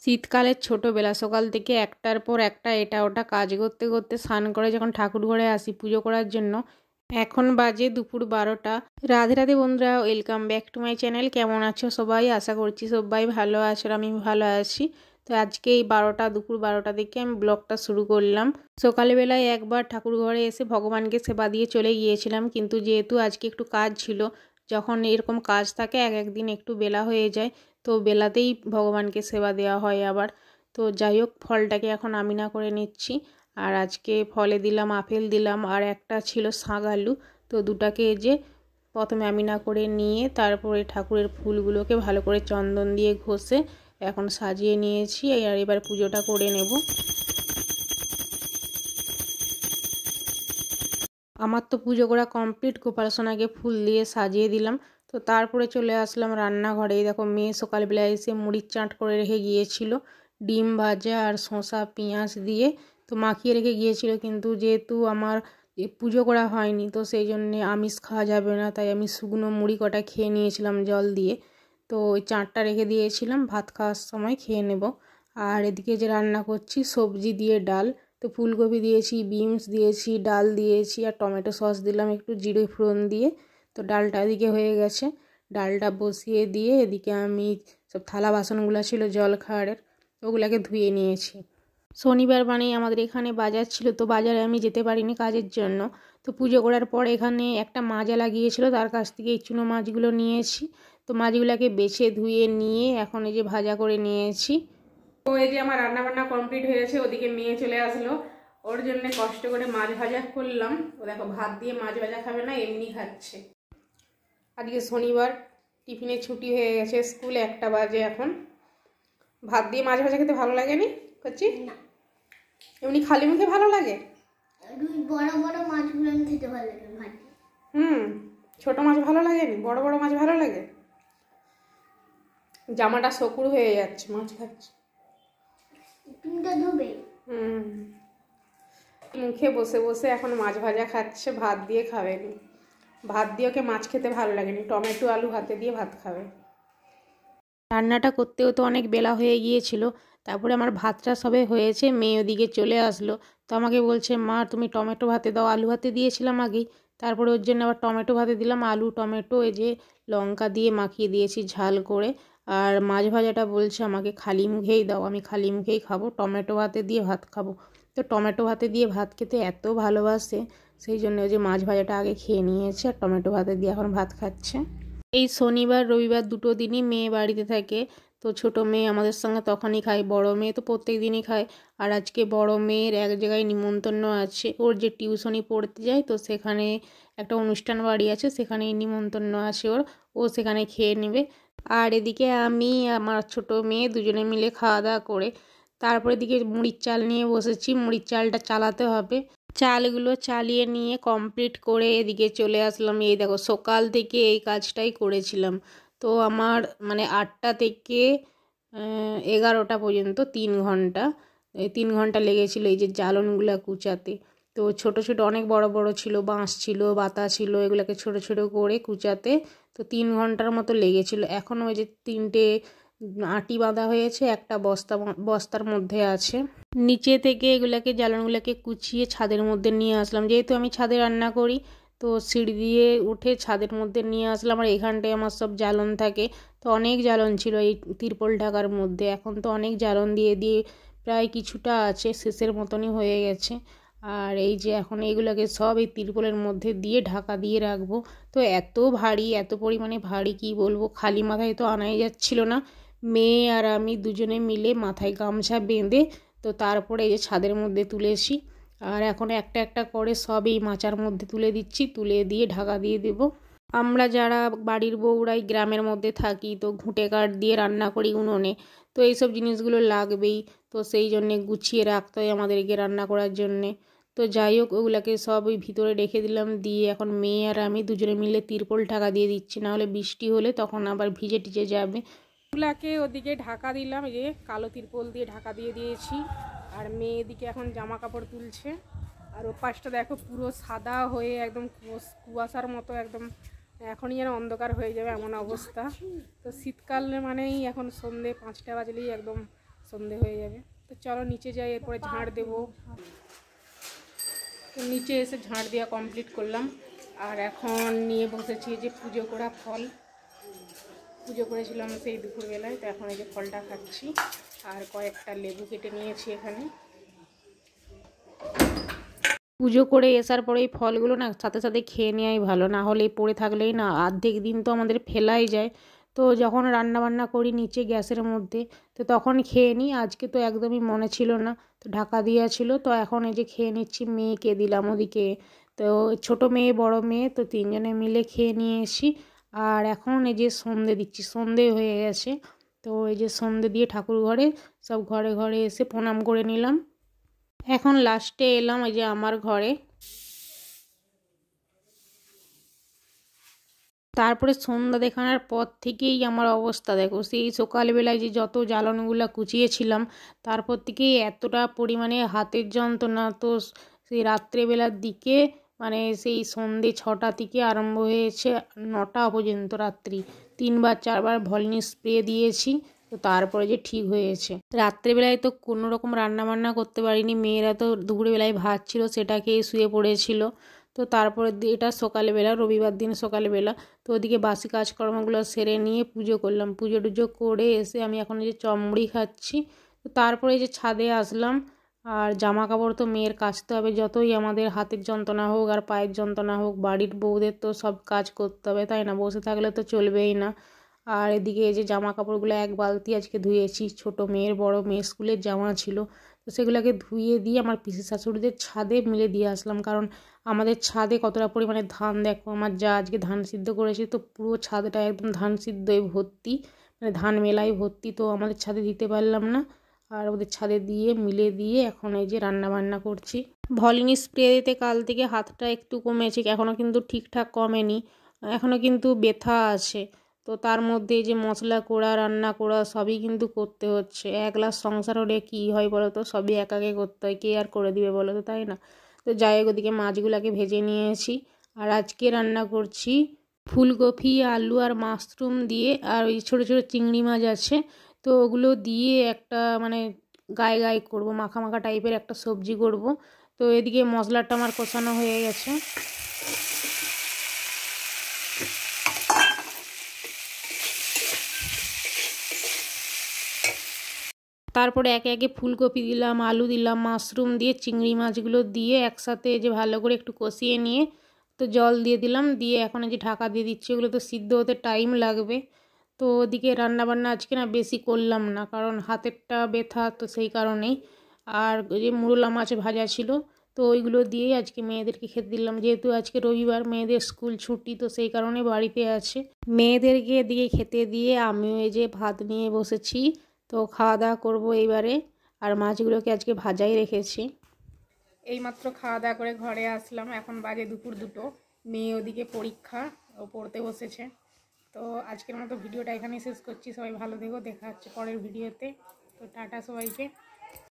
শীতকালের ছোটোবেলা সকাল থেকে একটার পর একটা এটা ওটা কাজ করতে করতে স্নান করে যখন ঠাকুর ঘরে আসি পুজো করার জন্য, এখন বাজে দুপুর 12টা। রাধে রাধে বন্ধুরা, welcome back to my channel. কেমন আছো সবাই? আশা করছি সবাই ভালো আছো, আর আমি ভালো আছি। তো আজকে এই দুপুর 12টা থেকে আমি ব্লগটা শুরু করলাম। সকালবেলায় একবার ঠাকুর ঘরে এসে ভগবানকে সেবা দিয়ে চলে গিয়েছিলাম, কিন্তু যেহেতু আজকে একটু কাজ ছিল, যখন এরকম কাজ থাকে এক একদিন একটু বেলা হয়ে যায়, তো বেলাতেই ভগবানকে সেবা দেওয়া হয় আবার। তো যাই হোক, ফলটাকে এখন আমিনা করে নিচ্ছি। আর আজকে ফলে দিলাম আপেল দিলাম, আর একটা ছিল শাক আলু। তো দুটাকে যে প্রথমে আমিনা করে নিয়ে তারপরে ঠাকুরের ফুলগুলোকে ভালো করে চন্দন দিয়ে ঘষে এখন সাজিয়ে নিয়েছি। আর এবার পুজোটা করে নেব। আমার তো পুজো করা কমপ্লিট, গোপাল সোনাকে ফুল দিয়ে সাজিয়ে দিলাম। তো তারপরে চলে আসলাম রান্নাঘরে। দেখো, মেয়ে সকালবেলা এসে মুড়ির চাট করে রেখে গিয়েছিল, ডিম ভাজা আর শসা পেঁয়াজ দিয়ে তো মাখিয়ে রেখে গিয়েছিল। কিন্তু যেহেতু আমার পুজো করা হয়নি, তো সেই জন্যে আমিষ খাওয়া যাবে না, তাই আমি শুকনো মুড়ি কটা খেয়ে নিয়েছিলাম জল দিয়ে। তো ওই চাটটা রেখে দিয়েছিলাম, ভাত খাওয়ার সময় খেয়ে নেব। আর এদিকে যে রান্না করছি সবজি দিয়ে ডাল, তো ফুলকপি দিয়েছি, বিনস দিয়েছি, ডাল দিয়েছি, আর টমেটো সস দিলাম একটু জিরে ফোড়ন দিয়ে। তো ডালটা এদিকে হয়ে গেছে। ডালটা বসিয়ে দিয়ে এদিকে আমি সব থালা বাসনগুলো ছিল জল খাওয়ারের, ওগুলাকে ধুয়ে নিয়েছি। শনিবার মানেই আমাদের এখানে বাজার ছিল, তো বাজারে আমি যেতে পারিনি কাজের জন্য। তো পুজো করার পর এখানে একটা মাজা লাগিয়েছিল, তার কাছ থেকে এই চুনো মাছগুলো নিয়েছি। তো মাছগুলোকে বেছে ধুয়ে নিয়ে এখন এই যে ভাজা করে নিয়েছি। তো এই যে আমার রান্না বান্না কমপ্লিট হয়েছে। ওদিকে মেয়ে চলে আসলো, ওর জন্য কষ্ট করে মাছ ভাজা করলাম। ও দেখো, ভাত দিয়ে মাছ ভাজা খাবে না, এমনি খাচ্ছে। আজকে শনিবার, টিফিনে ছুটি হয়ে গেছে, স্কুলে 1টা বাজে এখন। ভাত দিয়ে মাছ ভাজা খেতে ভালো লাগেনি করছি, এমনি খালি মুখে ভালো লাগে। বড় বড় মাছগুলো খেতে ভালো লাগে ভাত। ছোট মাছ ভালো লাগেনি, বড় বড় মাছ ভালো লাগে। জামাটা সকুর হয়ে যাচ্ছে, মাছ খাচ্ছে। মুখে বসে বসে এখন মাছ ভাজা খাচ্ছে, ভাত দিয়ে খাবেনি। ভাত দিয়ে ওকে মাছ খেতে ভালো লাগেনি, টমেটো আলু ভাতে দিয়ে ভাত খাবে। রান্নাটা করতেও তো অনেক বেলা হয়ে গিয়েছিল। তারপরে আমার ভাতটা সবে হয়েছে, মেয়ে ওদিকে চলে আসলো। তো আমাকে বলছে, মা তুমি টমেটো ভাতে দাও। আলু ভাতে দিয়েছিলাম আগেই, তারপরে ওর জন্য আবার টমেটো ভাতে দিলাম। আলু টমেটো এই যে লঙ্কা দিয়ে মাখিয়ে দিয়েছি ঝাল করে। আর মাছ ভাজাটা বলছে আমাকে খালি মুখেই দাও, আমি খালি মুখেই খাবো, টমেটো ভাতে দিয়ে ভাত খাবো। তো টমেটো ভাতে দিয়ে ভাত খেতে এত ভালোবাসে, সেই জন্য ওই যে মাছ ভাজাটা আগে খেয়ে নিয়েছে আর টমেটো ভাতে দিয়ে এখন ভাত খাচ্ছে। এই শনিবার রবিবার দুটো দিনই মেয়ে বাড়িতে থাকে। তো ছোটো মেয়ে আমাদের সঙ্গে তখনই খায়, বড় মেয়ে তো প্রত্যেক দিনই খায়। আর আজকে বড় মেয়ের এক জায়গায় নিমন্ত্রণ আছে, ওর যে টিউশনি পড়তে যায়, তো সেখানে একটা অনুষ্ঠান বাড়ি আছে, সেখানে নিমন্ত্রণ আছে ওর, ও সেখানে খেয়ে নেবে। আর এদিকে আমি আমার ছোটো মেয়ে দুজনে মিলে খাওয়া দাওয়া করে তারপরে এদিকে মুড়ির চাল নিয়ে বসেছি। মুড়ির চালটা চালাতে হবে, চালগুলো চালিয়ে নিয়ে কমপ্লিট করে এদিকে চলে আসলাম। এই দেখো, সকাল থেকে এই কাজটাই করেছিলাম। তো আমার মানে 8টা থেকে 11টা পর্যন্ত 3 ঘন্টা, এই 3 ঘন্টা লেগেছিলো এই যে জ্বালনগুলো কুচাতে। তো ছোট ছোট অনেক বড় বড় ছিল, বাঁশ ছিল, বাতা ছিল, এগুলোকে ছোট ছোট করে কুচাতে তো 3 ঘন্টার মতো লেগেছিল। এখন ওই যে 3টে আটি বাঁধা হয়েছে, একটা বস্তার মধ্যে আছে। নিচে থেকে এগুলাকে জ্বালানগুলোকে কুচিয়ে ছাদের মধ্যে নিয়ে আসলাম। যেহেতু আমি ছাদে রান্না করি, তো সিঁড়ি দিয়ে উঠে ছাদের মধ্যে নিয়ে আসলাম। আর এখানটায় আমার সব জ্বালন থাকে, তো অনেক জ্বালন ছিল এই তিরপল ঢাকার মধ্যে। এখন তো অনেক জ্বালন দিয়ে দিয়ে প্রায় কিছুটা আছে, শেষের মতনই হয়ে গেছে। আর এই যে এখন এইগুলোকে সব এই তিরপলের মধ্যে দিয়ে ঢাকা দিয়ে রাখবো। তো এত ভারী, এত পরিমাণে ভারী কি বলবো, খালি মাথায় তো আনাই যাচ্ছিল না। মেয়ে আর আমি দুজনে মিলে মাথায় গামছা বেঁধে তো তারপরে এই যে ছাদের মধ্যে তুলেছি। আর এখন একটা একটা করে সব এই মাচার মধ্যে তুলে দিচ্ছি, তুলে দিয়ে ঢাকা দিয়ে দেব। আমরা যারা বাড়ির বউরাই গ্রামের মধ্যে থাকি, তো ঘুঁটে কাঠ দিয়ে রান্না করি উনুনে, তো এইসব জিনিসগুলো লাগবেই। তো সেই জন্যে গুছিয়ে রাখতে হয় আমাদেরকে রান্না করার জন্যে। তো যাই হোক, ওগুলাকে সব ওই ভিতরে রেখে দিলাম, দিয়ে এখন মেয়ে আর আমি দুজনে মিলে তিরপল ঢাকা দিয়ে দিচ্ছি, নাহলে বৃষ্টি হলে তখন আবার ভিজে টিজে যাবে। ওগুলাকে ওদিকে ঢাকা দিলাম, এই যে কালো তিরপল দিয়ে ঢাকা দিয়ে দিয়েছি। আর মেয়ে এদিকে এখন জামা কাপড় তুলছে। আর ও পাশটা দেখো পুরো সাদা হয়ে একদম কুয়াশার মতো, একদম এখনই যেন অন্ধকার হয়ে যাবে এমন অবস্থা। তো শীতকাল মানেই এখন সন্ধে 5টা বাজলেই একদম সন্ধে হয়ে যাবে। তো চলো নিচে যাই, এরপরে ঝাড় দেবো। তো নিচে এসে ঝাড় দেওয়া কমপ্লিট করলাম, আর এখন নিয়ে বসেছি যে পুজো করা ফল। পুজো করেছিলাম সেই দুপুরবেলায়, তো এখন এই যে ফলটা খাচ্ছি, আর কয়েকটা লেবু কেটে নিয়েছি এখানে। পুজো করে আসার পরে এই ফলগুলো না সাথে সাথে খেয়ে নেওয়াই ভালো, না হলে পড়ে থাকলেই না অর্ধেক দিন তো আমাদের ফেলাই যায়। তো যখন রান্না বান্না করি নিচে গ্যাসের মধ্যে, তো তখন খেয়ে নিই। আজকে তো একদমই মনে ছিল না, তো ঢাকা দেওয়া ছিল। তো এখন এই যে খেয়ে নিচ্ছি, মেয়েকে দিলাম ওদিকে। তো ছোট মেয়ে বড় মেয়ে, তো তিনজনে মিলে খেয়ে নিয়ে এসি। আর এখন এই যে সন্ধে দিচ্ছি, সন্ধে হয়ে গেছে। তো এই যে সন্ধে দিয়ে ঠাকুর ঘরে সব ঘরে ঘরে এসে প্রণাম করে নিলাম। এখন লাস্টে এলাম এই যে আমার ঘরে। তারপরে সন্ধ্যা দেখানোর পর থেকেই আমার অবস্থা দেখো, সেই সকালবেলায় যে যত জ্বালানিগুলো কুচিয়েছিলাম, তারপর থেকেই এতটা পরিমাণে হাতের যন্ত্রণা। তো সেই রাত্রেবেলার দিকে মানে সেই সন্ধ্যে 6টা থেকে আরম্ভ হয়েছে 9টা পর্যন্ত রাত্রি, 3বার 4বার ভলিনি স্প্রে দিয়েছি। তো তারপরে যে ঠিক হয়েছে। রাত্রেবেলায় তো কোনো রকম রান্না বান্না করতে পারিনি, মেয়েরা তো দুপুরবেলায় ভাত ছিল সেটা খেয়ে শুয়ে পড়েছিল। তো তারপরে এটা সকালবেলা, রবিবার দিন সকালবেলা। তো ওদিকে বাসি কাজকর্মগুলো সেরে নিয়ে পুজো করলাম, পুজো টুজো করে এসে আমি এখন এই যে চমড়ি খাচ্ছি। তো তারপরে এই যে ছাদে আসলাম, আর জামা কাপড় তো মেয়ের কাচতে হবে, যতই আমাদের হাতের যন্ত্রণা হোক আর পায়ের যন্ত্রণা হোক, বাড়ির বউদের তো সব কাজ করতে হবে, তাই না? বসে থাকলে তো চলবেই না। আর এদিকে এই যে জামা কাপড়গুলো এক বালতি আজকে ধুয়েছি, ছোট মেয়ের বড় মেয়ে স্কুলের জামা ছিল। তো সেগুলোকে ধুয়ে দিয়ে আমার পিসি শাশুড়িদের ছাদে মিলে দিয়ে আসলাম, কারণ আমাদের ছাদে কতটা পরিমাণে ধান দেখো। আমার যা আজকে ধান সিদ্ধ করেছি, তো পুরো ছাদটা একদম ধান সিদ্ধই ভর্তি, মানে ধান মেলাই ভর্তি। তো আমাদের ছাদে দিতে পারলাম না, আর ওদের ছাদে দিয়ে মিলে দিয়ে এখন এই যে রান্না বান্না করছি। ভলিনি স্প্রে দিতে কাল থেকে হাতটা একটু কমেছে, এখনও কিন্তু ঠিকঠাক কমেনি, এখনও কিন্তু ব্যথা আছে। তো তার মধ্যে যে মশলা করা রান্না করা সবই কিন্তু করতে হচ্ছে। একলা সংসার হলে কী হয় বলো তো, সবই একাকে করতে হয়, কে আর করে দিবে বলো তো, তাই না? তো যাই হোক, ওদিকে মাছগুলোকে ভেজে নিয়েছি। আর আজকে রান্না করছি ফুলকপি আলু আর মাশরুম দিয়ে, আর ওই ছোটো ছোটো চিংড়ি মাছ আছে, তো ওগুলো দিয়ে একটা মানে গায়ে গায়ে করবো, মাখা মাখা টাইপের একটা সবজি করব। তো এদিকে মশলাটা আমার কষানো হয়ে গেছে। তারপরে একে একে ফুলকপি দিলাম, আলু দিলাম, মাশরুম দিয়ে চিংড়ি মাছগুলো দিয়ে একসাথে যে ভালো করে একটু কষিয়ে নিয়ে তো জল দিয়ে দিলাম, দিয়ে এখন এই যে ঢাকা দিয়ে দিচ্ছি। ওগুলো তো সিদ্ধ হতে টাইম লাগবে। তো ওদিকে রান্নাবান্না আজকে না বেশি করলাম না, কারণ হাতেরটা ব্যথা, তো সেই কারণেই। আর ওই যে মুরলা মাছ ভাজা ছিল, তো ওইগুলো দিয়েই আজকে মেয়েদেরকে খেতে দিলাম, যেহেতু আজকে রবিবার মেয়েদের স্কুল ছুটি, তো সেই কারণে বাড়িতে আছে। মেয়েদেরকে দিয়ে খেতে দিয়ে আমিও এই যে ভাত নিয়ে বসেছি। তো খাওয়া দাওয়া করবো এইবারে, আর মাছগুলোকে আজকে ভাজাই রেখেছি। এইমাত্র খাওয়া দাওয়া করে ঘরে আসলাম, এখন বাজে দুপুর 2টো। মেয়ে ওদিকে পরীক্ষা, ও পড়তে বসেছে। তো আজকের মতো ভিডিওটা এখানেই শেষ করছি। সবাই ভালো থেকো, দেখা হচ্ছে পরের ভিডিওতে। তো টাটা সবাইকে।